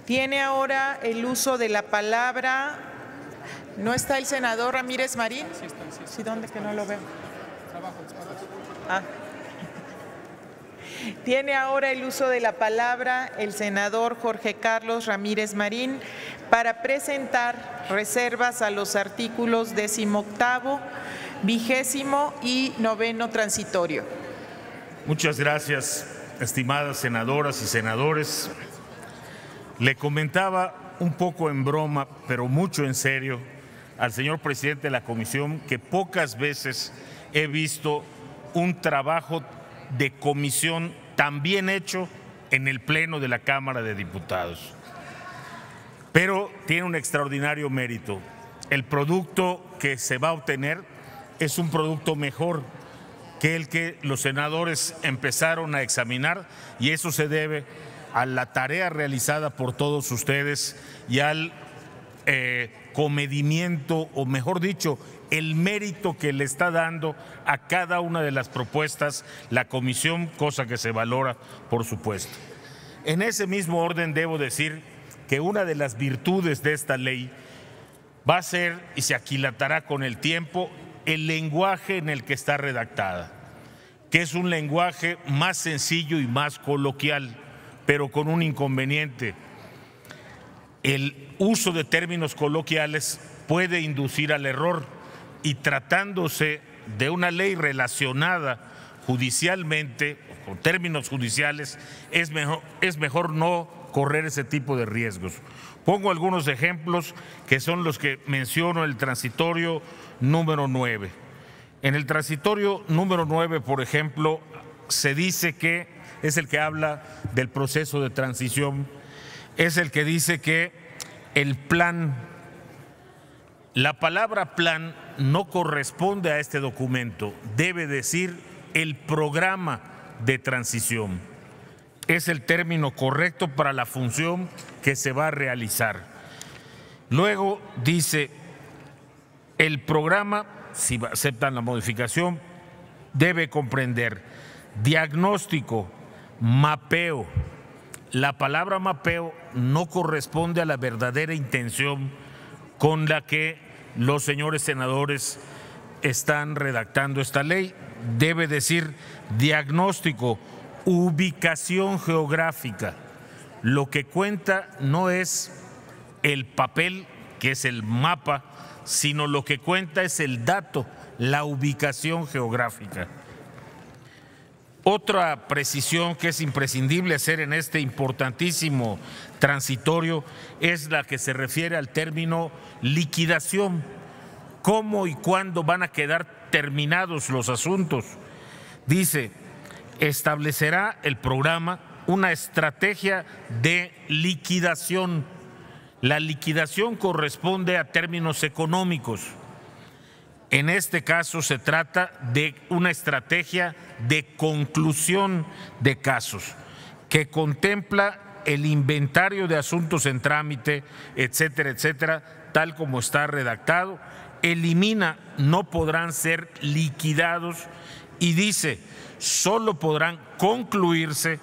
Tiene ahora el uso de la palabra. ¿No está el senador Ramírez Marín? Sí, ¿dónde que no lo veo? Ah. Tiene ahora el uso de la palabra el senador Jorge Carlos Ramírez Marín para presentar reservas a los artículos 18º, 20º y 9º transitorio. Muchas gracias, estimadas senadoras y senadores. Le comentaba un poco en broma, pero mucho en serio, al señor presidente de la comisión que pocas veces he visto un trabajo de comisión tan bien hecho en el Pleno de la Cámara de Diputados. Pero tiene un extraordinario mérito. El producto que se va a obtener es un producto mejor que el que los senadores empezaron a examinar, y eso se debe a la tarea realizada por todos ustedes y al comedimiento, o mejor dicho, el mérito que le está dando a cada una de las propuestas la comisión, cosa que se valora, por supuesto. En ese mismo orden debo decir que una de las virtudes de esta ley va a ser, y se aquilatará con el tiempo, el lenguaje en el que está redactada, que es un lenguaje más sencillo y más coloquial, pero con un inconveniente. El uso de términos coloquiales puede inducir al error, y tratándose de una ley relacionada judicialmente, con términos judiciales, es mejor no correr ese tipo de riesgos. Pongo algunos ejemplos que son los que menciono en el transitorio número 9. En el transitorio número 9, por ejemplo, se dice que es el que habla del proceso de transición, es el que dice que el plan, la palabra plan no corresponde a este documento, debe decir el programa de transición. Es el término correcto para la función que se va a realizar. Luego dice, el programa, si aceptan la modificación, debe comprender diagnóstico, mapeo. La palabra mapeo no corresponde a la verdadera intención con la que los señores senadores están redactando esta ley. Debe decir diagnóstico, ubicación geográfica. Lo que cuenta no es el papel, que es el mapa, sino lo que cuenta es el dato, la ubicación geográfica. Otra precisión que es imprescindible hacer en este importantísimo transitorio es la que se refiere al término liquidación. ¿Cómo y cuándo van a quedar terminados los asuntos? Dice, establecerá el programa una estrategia de liquidación. La liquidación corresponde a términos económicos. En este caso se trata de una estrategia de conclusión de casos que contempla el inventario de asuntos en trámite, etcétera, etcétera, tal como está redactado. Elimina, no podrán ser liquidados, y dice, solo podrán concluirse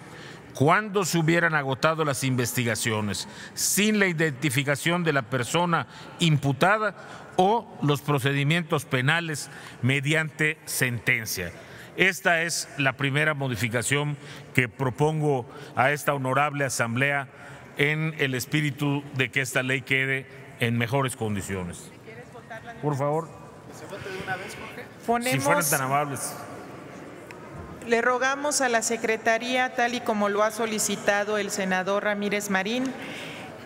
cuando se hubieran agotado las investigaciones, sin la identificación de la persona imputada o los procedimientos penales mediante sentencia. Esta es la primera modificación que propongo a esta honorable asamblea en el espíritu de que esta ley quede en mejores condiciones. Por favor. Si fueran tan amables. Le rogamos a la Secretaría, tal y como lo ha solicitado el senador Ramírez Marín,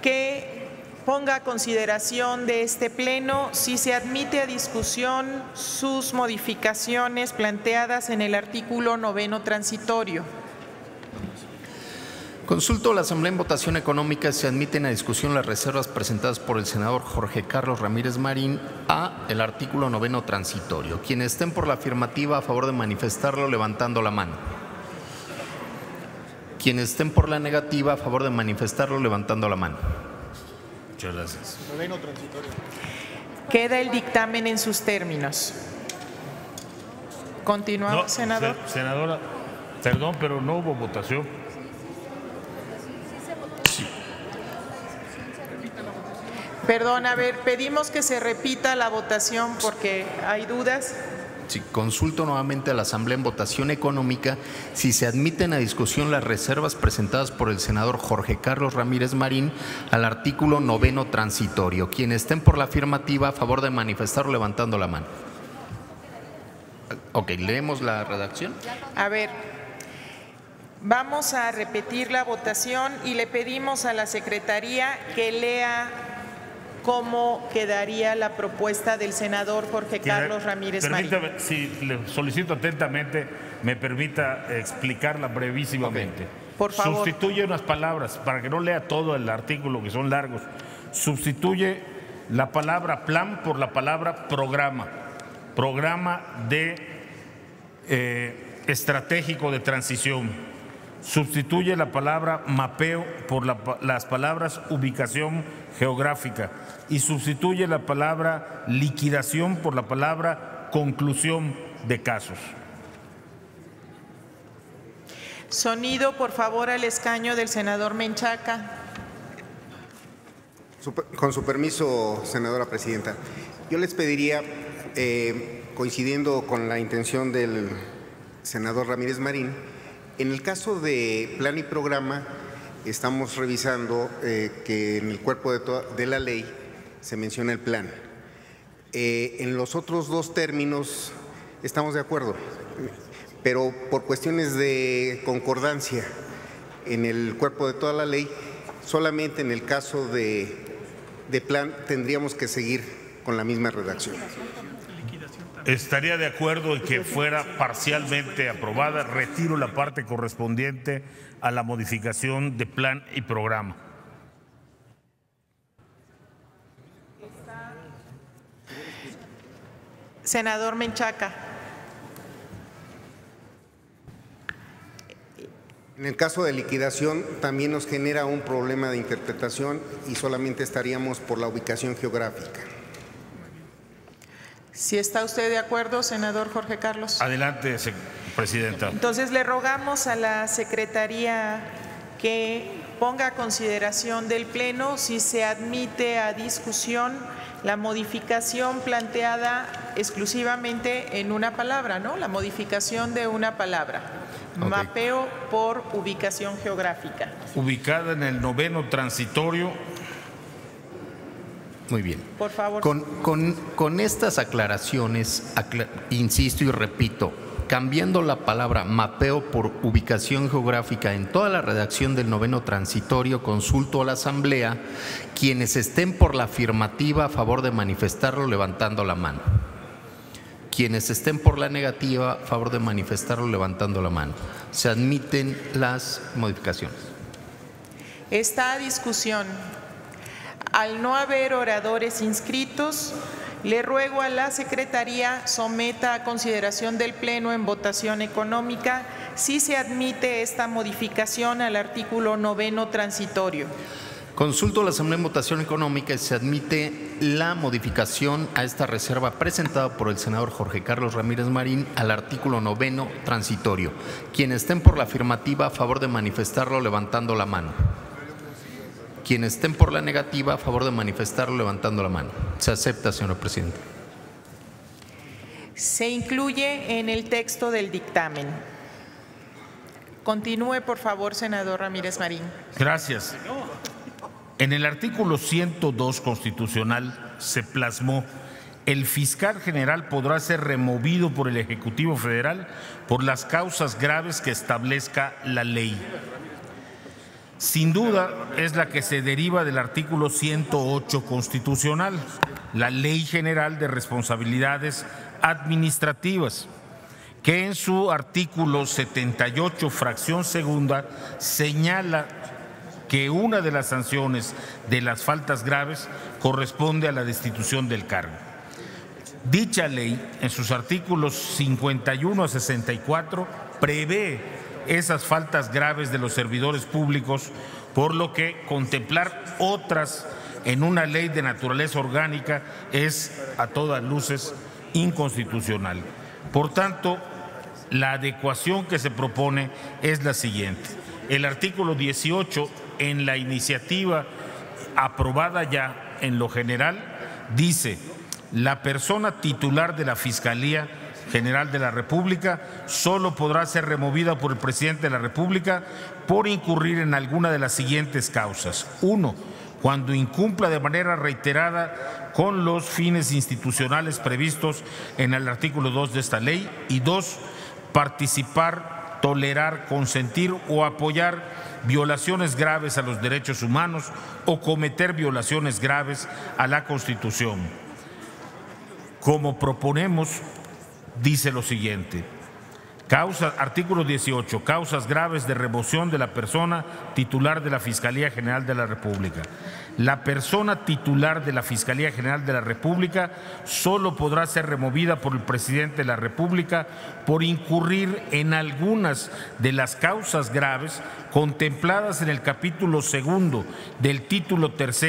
que ponga a consideración de este Pleno si se admite a discusión sus modificaciones planteadas en el artículo 9º transitorio. Consulto a la Asamblea en votación económica si admiten a discusión las reservas presentadas por el senador Jorge Carlos Ramírez Marín a el artículo 9º transitorio. Quienes estén por la afirmativa, a favor de manifestarlo levantando la mano. Quienes estén por la negativa, a favor de manifestarlo levantando la mano. Muchas gracias. 9º transitorio. Queda el dictamen en sus términos. Continuamos, No, senador. Senadora, perdón, pero no hubo votación. Perdón, a ver, pedimos que se repita la votación porque hay dudas. Sí, consulto nuevamente a la Asamblea en votación económica si se admiten a discusión las reservas presentadas por el senador Jorge Carlos Ramírez Marín al artículo 9º transitorio. Quienes estén por la afirmativa, a favor de manifestarlo levantando la mano. Ok, leemos la redacción. A ver, vamos a repetir la votación y le pedimos a la Secretaría que lea cómo quedaría la propuesta del senador Jorge Carlos Ramírez Marín. Permítame, si le solicito atentamente, me permita explicarla brevísimamente. Okay. Por favor. Sustituye unas palabras, para que no lea todo el artículo, que son largos. Sustituye la palabra plan por la palabra programa. Programa estratégico de transición. Sustituye la palabra mapeo por las palabras ubicación geográfica y sustituye la palabra liquidación por la palabra conclusión de casos. Sonido, por favor, al escaño del senador Menchaca. Con su permiso, senadora presidenta, yo les pediría, coincidiendo con la intención del senador Ramírez Marín, en el caso de plan y programa, estamos revisando que en el cuerpo de la ley se menciona el plan. En los otros dos términos estamos de acuerdo, pero por cuestiones de concordancia en el cuerpo de toda la ley, solamente en el caso de plan tendríamos que seguir con la misma redacción. Estaría de acuerdo en que fuera parcialmente aprobada. Retiro la parte correspondiente a la modificación de plan y programa. Senador Menchaca. En el caso de liquidación también nos genera un problema de interpretación y solamente estaríamos por la ubicación geográfica. Si está usted de acuerdo, senador Jorge Carlos. Adelante, presidenta. Entonces le rogamos a la Secretaría que ponga a consideración del Pleno si se admite a discusión la modificación planteada exclusivamente en una palabra, ¿no? La modificación de una palabra. Okay. Mapeo por ubicación geográfica. Ubicada en el 9º transitorio. Muy bien. Por favor. Con estas aclaraciones, insisto y repito, cambiando la palabra mapeo por ubicación geográfica en toda la redacción del 9º transitorio, consulto a la Asamblea, quienes estén por la afirmativa, a favor de manifestarlo levantando la mano. Quienes estén por la negativa, a favor de manifestarlo levantando la mano. Se admiten las modificaciones. Está a discusión. Al no haber oradores inscritos, le ruego a la Secretaría someta a consideración del Pleno en votación económica si se admite esta modificación al artículo 9º transitorio. Consulto a la Asamblea en votación económica y se admite la modificación a esta reserva presentada por el senador Jorge Carlos Ramírez Marín al artículo 9º transitorio. Quienes estén por la afirmativa, a favor de manifestarlo levantando la mano. Quienes estén por la negativa, a favor de manifestarlo levantando la mano. Se acepta, señora presidenta. Se incluye en el texto del dictamen. Continúe, por favor, senador Ramírez Marín. Gracias. En el artículo 102 constitucional se plasmó: el fiscal general podrá ser removido por el Ejecutivo Federal por las causas graves que establezca la ley. Sin duda es la que se deriva del artículo 108 constitucional, la Ley General de Responsabilidades Administrativas, que en su artículo 78, fracción segunda, señala que una de las sanciones de las faltas graves corresponde a la destitución del cargo. Dicha ley, en sus artículos 51 a 64, prevé esas faltas graves de los servidores públicos, por lo que contemplar otras en una ley de naturaleza orgánica es a todas luces inconstitucional. Por tanto, la adecuación que se propone es la siguiente: el artículo 18 en la iniciativa aprobada ya en lo general, dice: la persona titular de la Fiscalía General de la República solo podrá ser removida por el presidente de la República por incurrir en alguna de las siguientes causas. 1. Cuando incumpla de manera reiterada con los fines institucionales previstos en el artículo 2 de esta ley. Y 2. Participar, tolerar, consentir o apoyar violaciones graves a los derechos humanos o cometer violaciones graves a la Constitución. Como proponemos, dice lo siguiente: artículo 18, causas graves de remoción de la persona titular de la Fiscalía General de la República. La persona titular de la Fiscalía General de la República solo podrá ser removida por el presidente de la República por incurrir en algunas de las causas graves contempladas en el capítulo 2 del título 3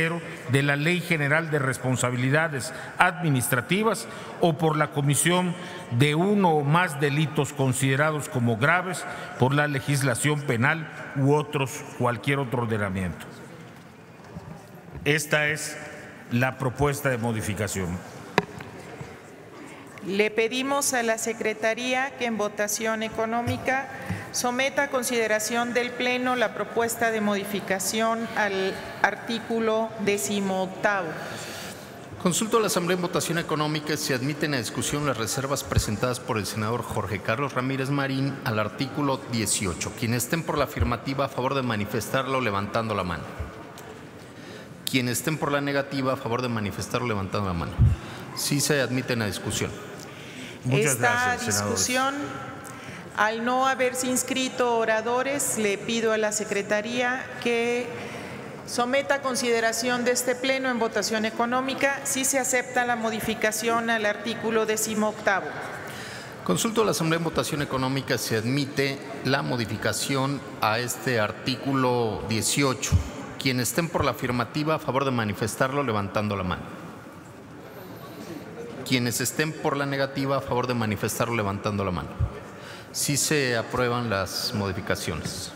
de la Ley General de Responsabilidades Administrativas o por la comisión de uno o más delitos considerados como graves por la legislación penal u cualquier otro ordenamiento. Esta es la propuesta de modificación. Le pedimos a la Secretaría que en votación económica someta a consideración del Pleno la propuesta de modificación al artículo 18. Consulto a la Asamblea en votación económica si admiten a discusión las reservas presentadas por el senador Jorge Carlos Ramírez Marín al artículo 18. Quienes estén por la afirmativa, a favor de manifestarlo levantando la mano. Quienes estén por la negativa, a favor de manifestarlo levantando la mano. Sí se admiten a discusión. Muchas Esta gracias, discusión, al no haberse inscrito oradores, le pido a la Secretaría que someta a consideración de este Pleno en votación económica si se acepta la modificación al artículo 18. Consulto a la Asamblea en votación económica si admite la modificación a este artículo 18. Quienes estén por la afirmativa, a favor de manifestarlo levantando la mano. Quienes estén por la negativa, a favor de manifestarlo levantando la mano. Sí se aprueban las modificaciones.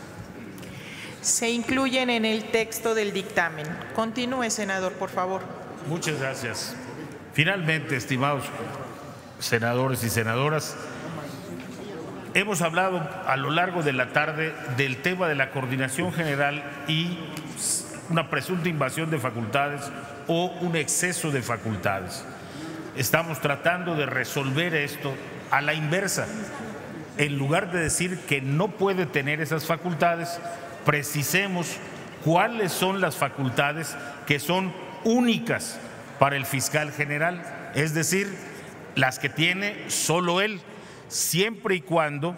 Se incluyen en el texto del dictamen. Continúe, senador, por favor. Muchas gracias. Finalmente, estimados senadores y senadoras, hemos hablado a lo largo de la tarde del tema de la coordinación general y una presunta invasión de facultades o un exceso de facultades. Estamos tratando de resolver esto a la inversa. En lugar de decir que no puede tener esas facultades, precisemos cuáles son las facultades que son únicas para el fiscal general, es decir, las que tiene solo él, siempre y cuando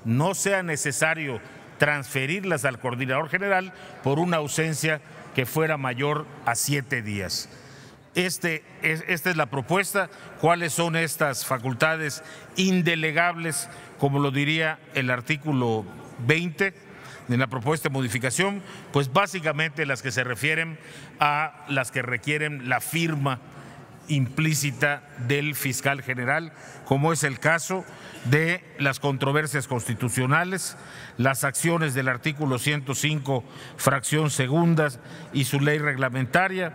no sea necesario transferirlas al coordinador general por una ausencia que fuera mayor a 7 días. Esta es la propuesta. ¿Cuáles son estas facultades indelegables, como lo diría el artículo 20 de la propuesta de modificación? Pues básicamente las que se refieren a las que requieren la firma implícita del fiscal general, como es el caso de las controversias constitucionales, las acciones del artículo 105, fracción segunda y su ley reglamentaria,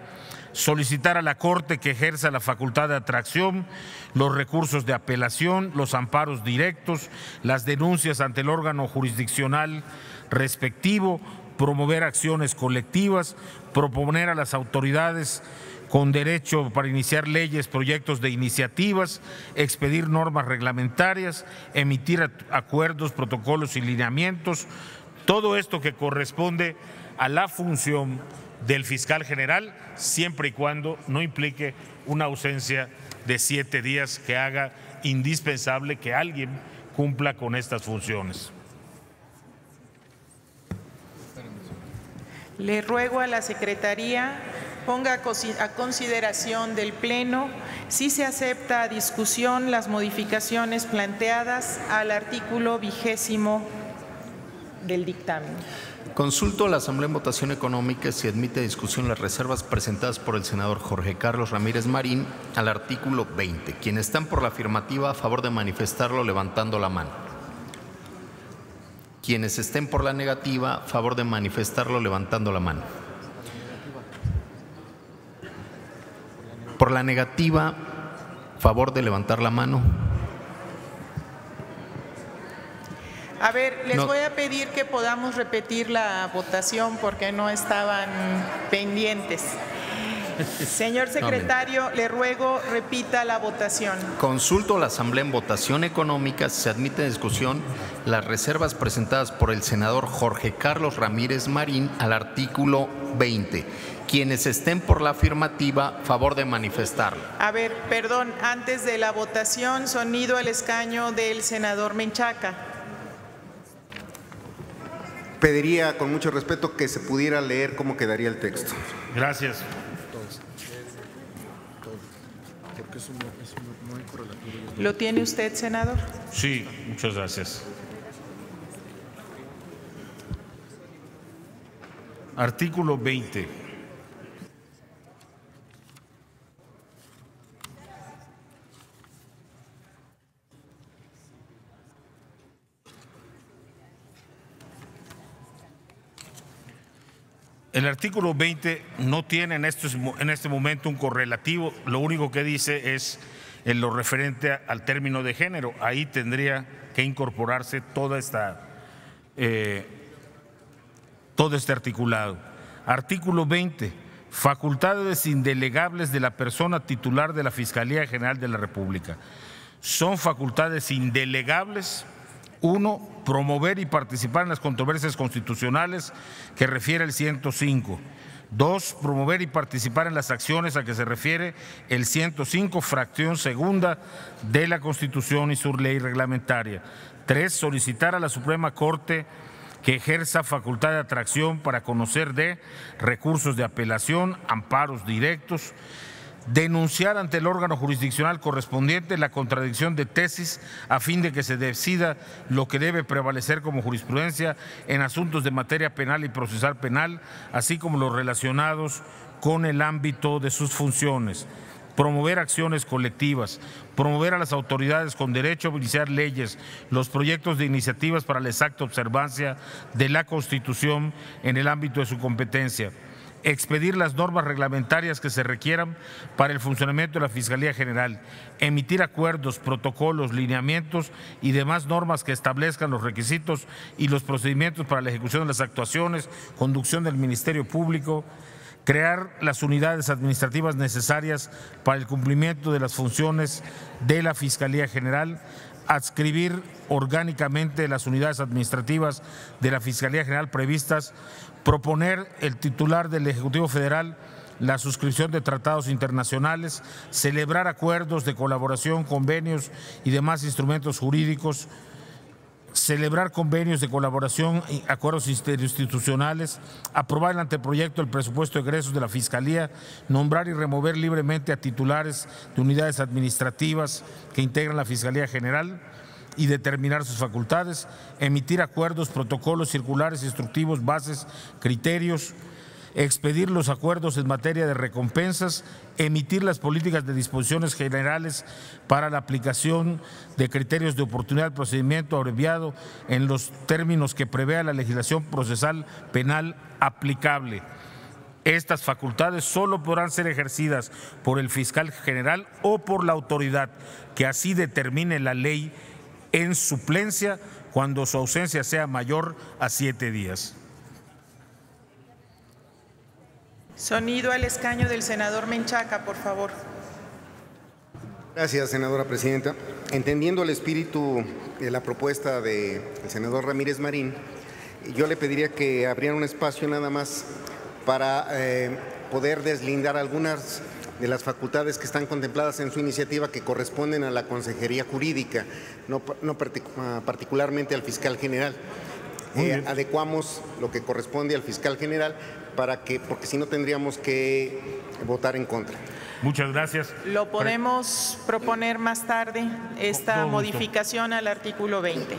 solicitar a la Corte que ejerza la facultad de atracción, los recursos de apelación, los amparos directos, las denuncias ante el órgano jurisdiccional respectivo, promover acciones colectivas, proponer a las autoridades con derecho para iniciar leyes, proyectos de iniciativas, expedir normas reglamentarias, emitir acuerdos, protocolos y lineamientos, todo esto que corresponde a la función del fiscal general, siempre y cuando no implique una ausencia de 7 días que haga indispensable que alguien cumpla con estas funciones. Le ruego a la Secretaría ponga a consideración del Pleno si se acepta a discusión las modificaciones planteadas al artículo 20 del dictamen. Consulto a la Asamblea en votación económica si admite a discusión las reservas presentadas por el senador Jorge Carlos Ramírez Marín al artículo 20. Quienes están por la afirmativa, a favor de manifestarlo levantando la mano. Quienes estén por la negativa, a favor de manifestarlo levantando la mano. Por la negativa, favor de levantar la mano. A ver, les voy a pedir que podamos repetir la votación porque no estaban pendientes. Señor secretario, le ruego repita la votación. Consulto a la Asamblea en votación económica si se admite en discusión las reservas presentadas por el senador Jorge Carlos Ramírez Marín al artículo 20. Quienes estén por la afirmativa, favor de manifestarlo. A ver, perdón, antes de la votación, sonido al escaño del senador Menchaca. Pediría con mucho respeto que se pudiera leer cómo quedaría el texto. Gracias. ¿Lo tiene usted, senador? Sí, muchas gracias. Artículo 20. El artículo 20 no tiene en este momento un correlativo, lo único que dice es en lo referente al término de género. Ahí tendría que incorporarse todo este articulado. Artículo 20. Facultades indelegables de la persona titular de la Fiscalía General de la República. Son facultades indelegables. 1. Promover y participar en las controversias constitucionales que refiere el 105. 2. Promover y participar en las acciones a que se refiere el 105, fracción segunda de la Constitución y su ley reglamentaria. 3. Solicitar a la Suprema Corte que ejerza facultad de atracción para conocer de recursos de apelación, amparos directos. Denunciar ante el órgano jurisdiccional correspondiente la contradicción de tesis a fin de que se decida lo que debe prevalecer como jurisprudencia en asuntos de materia penal y procesal penal, así como los relacionados con el ámbito de sus funciones. Promover acciones colectivas, promover a las autoridades con derecho a iniciar leyes, los proyectos de iniciativas para la exacta observancia de la Constitución en el ámbito de su competencia. Expedir las normas reglamentarias que se requieran para el funcionamiento de la Fiscalía General, emitir acuerdos, protocolos, lineamientos y demás normas que establezcan los requisitos y los procedimientos para la ejecución de las actuaciones, conducción del Ministerio Público, crear las unidades administrativas necesarias para el cumplimiento de las funciones de la Fiscalía General, adscribir orgánicamente las unidades administrativas de la Fiscalía General previstas, proponer el titular del Ejecutivo Federal la suscripción de tratados internacionales, celebrar acuerdos de colaboración, convenios y demás instrumentos jurídicos, celebrar convenios de colaboración y acuerdos interinstitucionales, aprobar el anteproyecto del presupuesto de egresos de la Fiscalía, nombrar y remover libremente a titulares de unidades administrativas que integran la Fiscalía General y determinar sus facultades, emitir acuerdos, protocolos, circulares, instructivos, bases, criterios, expedir los acuerdos en materia de recompensas, emitir las políticas de disposiciones generales para la aplicación de criterios de oportunidad del procedimiento abreviado en los términos que prevea la legislación procesal penal aplicable. Estas facultades solo podrán ser ejercidas por el fiscal general o por la autoridad que así determine la ley en suplencia cuando su ausencia sea mayor a 7 días. Sonido al escaño del senador Menchaca, por favor. Gracias, senadora presidenta. Entendiendo el espíritu de la propuesta del senador Ramírez Marín, yo le pediría que abrieran un espacio nada más para poder deslindar algunas de las facultades que están contempladas en su iniciativa que corresponden a la Consejería Jurídica, no particularmente al fiscal general. Adecuamos lo que corresponde al fiscal general porque si no tendríamos que votar en contra. Muchas gracias. Lo podemos proponer más tarde, esta modificación al artículo 20.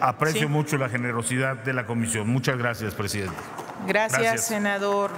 Aprecio mucho la generosidad de la comisión. Muchas gracias, presidente. Gracias, senador.